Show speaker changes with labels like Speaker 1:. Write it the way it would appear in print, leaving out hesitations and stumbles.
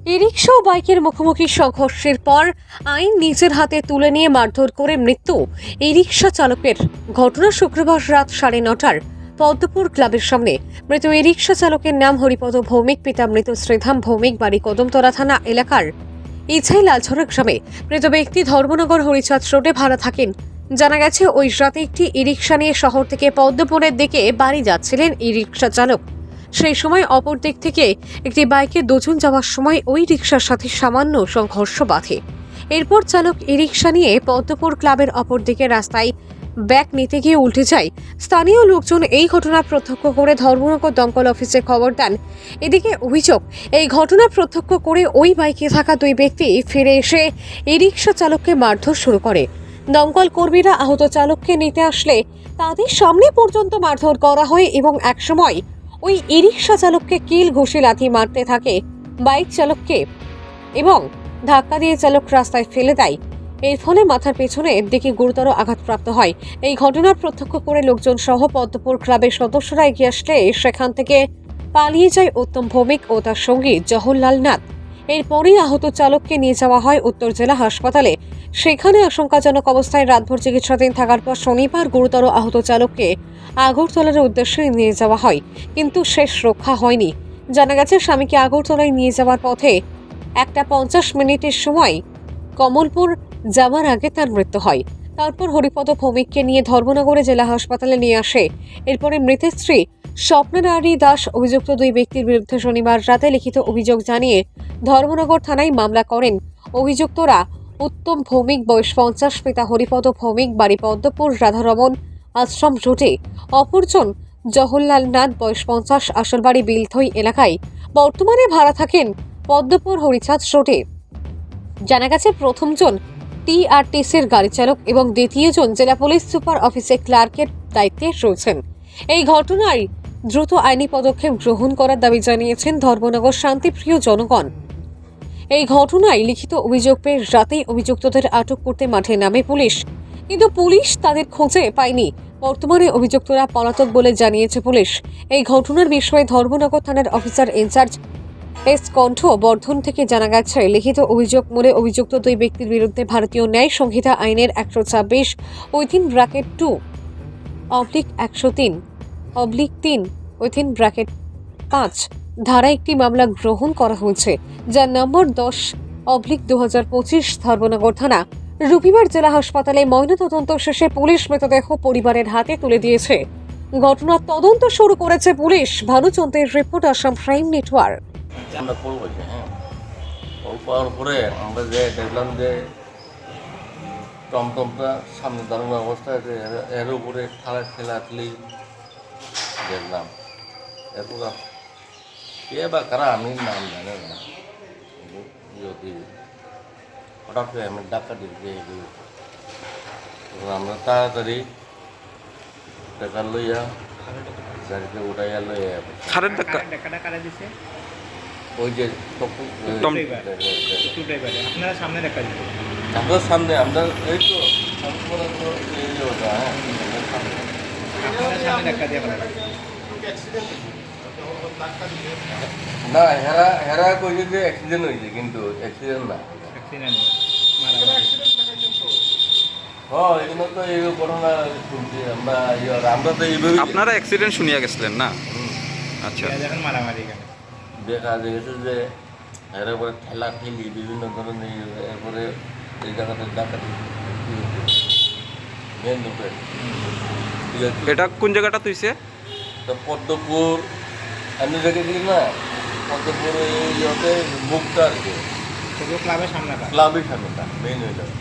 Speaker 1: E rickshaw ও বাইকের মুখোমুখি সংঘর্ষের পর আইন নিজের হাতে তুলে নিয়ে মারধর করে মৃত্যু ই-রিকশা চালকের। ঘটনা শুক্রবার রাত 9:30টার পদ্মপুর ক্লাবের সামনে। মৃত ই-রিকশা চালকের নাম হরিপদ ভৌমিক, পিতা মৃত শ্রীধাম ভৌমিক, বাড়ি কদমতলা থানা এলাকার ইছাই লালছড়া গ্রামে। মৃত ব্যক্তি ধর্মনগর হরিচাঁদ রোডে ভাড়া থাকেন। জানা গেছে, ওই রাতে একটি ই-রিকশা নিয়ে শহর থেকে পদ্মপুরের দিকে বাড়ি যাচ্ছিলেন ই-রিকশা চালক। সেই সময় অপর দিক থেকে একটি বাইকে দুজন যাওয়ার সময় ওই রিকশার সাথে সামান্য সংঘর্ষ বাধে। এরপর চালক ই রিকশা নিয়ে পদ্মপুর ক্লাবের অপর দিকে রাস্তায় ব্যাক নিতে গিয়ে উল্টে যায়। স্থানীয় লোকজন এই ঘটনা প্রত্যক্ষ করে ধর্মনগর দমকল অফিসে খবর দেন। এদিকে অভিযোগ, এই ঘটনা প্রত্যক্ষ করে ওই বাইকে থাকা দুই ব্যক্তি ফিরে এসে ই রিকশা চালককে মারধর শুরু করে। দমকল কর্মীরা আহত চালককে নিতে আসলে তাদের সামনে পর্যন্ত মারধর করা হয় এবং একসময় ওই ই রিকশা চালককে কিল ঘুষি লাথি মারতে থাকে বাইক চালককে এবং ধাক্কা দিয়ে চালক রাস্তায় ফেলে দেয়। এর ফলে মাথার পেছনের দিকে গুরুতর আঘাতপ্রাপ্ত হয়। এই ঘটনার প্রত্যক্ষ করে লোকজন সহ পদ্মপুর ক্লাবের সদস্যরা এগিয়ে আসলে সেখান থেকে পালিয়ে যায় উত্তম ভৌমিক ও তার সঙ্গী জওহরলাল নাথ। এরপরই আহত চালককে নিয়ে যাওয়া হয় উত্তর জেলা হাসপাতালে। সেখানে আশঙ্কাজনক অবস্থায় রাতভর চিকিৎসাধীন থাকার পর শনিবার গুরুতর আহত চালককে আগরতলার উদ্দেশ্যে নিয়ে যাওয়া হয়, কিন্তু শেষ রক্ষা হয়নি। জানা গেছে, স্বামীকে আগরতলায় নিয়ে যাওয়ার পথে 1:50 সময় কমলপুর যাওয়ার আগে তার মৃত্যু হয়। তারপর হরিপদ ভৌমিককে নিয়ে ধর্মনগরে জেলা হাসপাতালে নিয়ে আসে। এরপরে মৃতের স্ত্রী স্বপ্নারানী দাস অভিযুক্ত দুই ব্যক্তির বিরুদ্ধে শনিবার রাতে লিখিত অভিযোগ জানিয়ে ধর্মনগর থানায় মামলা করেন। অভিযুক্তরা উত্তম ভৌমিক, বয়স 50, পিতা হরিপদ ভৌমিক, বাড়ি পদ্মপুর রাধারমন আশ্রম রোডে। অপরজন জওহরলাল নাথ, বয়স 50, আসল বাড়ি বিলথই এলাকায়, বর্তমানে ভাড়া থাকেন পদ্মপুর হরিচাঁদ রোডে। জানা গেছে, প্রথমজন টিআরটিসির গাড়ি চালক এবং দ্বিতীয়জন জেলা পুলিশ সুপার অফিসে ক্লার্কের দায়িত্বে রয়েছেন। এই ঘটনায় দ্রুত আইনি পদক্ষেপ গ্রহণ করার দাবি জানিয়েছেন ধর্মনগর শান্তিপ্রিয় জনগণ। এই ঘটনায় লিখিত অভিযোগ পেয়ে রাতেই অভিযুক্তদের আটক করতে মাঠে নামে পুলিশ, কিন্তু পুলিশ তাদের খোঁজে পায়নি। বর্তমানে অভিযুক্তরা পলাতক বলে জানিয়েছে পুলিশ। এই ঘটনার বিষয়ে ধর্মনগর থানার অফিসার ইনচার্জ এস কণ্ঠ বর্ধন থেকে জানা গেছে, লিখিত অভিযোগ মূলে অভিযুক্ত দুই ব্যক্তির বিরুদ্ধে ভারতীয় ন্যায় সংহিতা আইনের 126(2)(3)(3)(5) ধারায় একটি মামলা গ্রহণ করা হয়েছে, যার নম্বর 10/2025। ধর্মনগর থানা রবিবার জেলা হাসপাতালে ময়নাতদন্ত শেষে পুলিশ মৃতদেহ পরিবারের হাতে তুলে দিয়েছে। ঘটনার তদন্ত শুরু করেছে পুলিশ। ভানুচন্দ্রের রিপোর্ট, আসাম প্রাইম নেটওয়ার্ক।
Speaker 2: আমরা কল করছি, হ্যাঁ, কল পাওয়ার পরে আমরা যে দেখলাম যে টমটমটা সামনে দাঁড়ানো অবস্থায় আছে, এর উপরে ঠেলাঠেলি দেখলাম। এরপর কে বা কারা, আমি নাম জানি না, যদি হঠাৎ করে আমি ডাক্তার দিতে আমরা তাড়াতাড়ি টাকা লইয়া গাড়িতে উঠাইয়া লইয়া
Speaker 3: কারেন্ট দিছে
Speaker 2: ওই যে
Speaker 3: আপনারা সামনে দেখা যাবে।
Speaker 2: আমরা সামনে আমরা এই তো হ্যাঁ
Speaker 3: আপনারা সামনে দেখা দিয়ে
Speaker 2: না, হেরা কইছে যে অ্যাক্সিডেন্ট হয়েছে, কিন্তু অ্যাক্সিডেন্ট না। হ্যাঁ, এগুলো তো এই ঘটনা শুনছি আমরা। আমরা তো এইভাবে
Speaker 3: আপনারা অ্যাক্সিডেন্ট শুনিয়া গেছিলেন না? আচ্ছা, মারামারি
Speaker 2: দেখা গেছে যে এর পরে ঠেলাঠেলি বিভিন্ন ধরনের, এরপরে এই জায়গাতে ডাকাতি মেন রোডে।
Speaker 3: এটা কোন জায়গাটা তুইছে?
Speaker 2: তো পদ্মপুর আমি দেখেছি না, পদ্মপুর এই ইয়েতে মুখটা আর কি
Speaker 3: ক্লাবের সামনে
Speaker 2: ক্লাবের সামনেটা মেন হয়ে যাবে।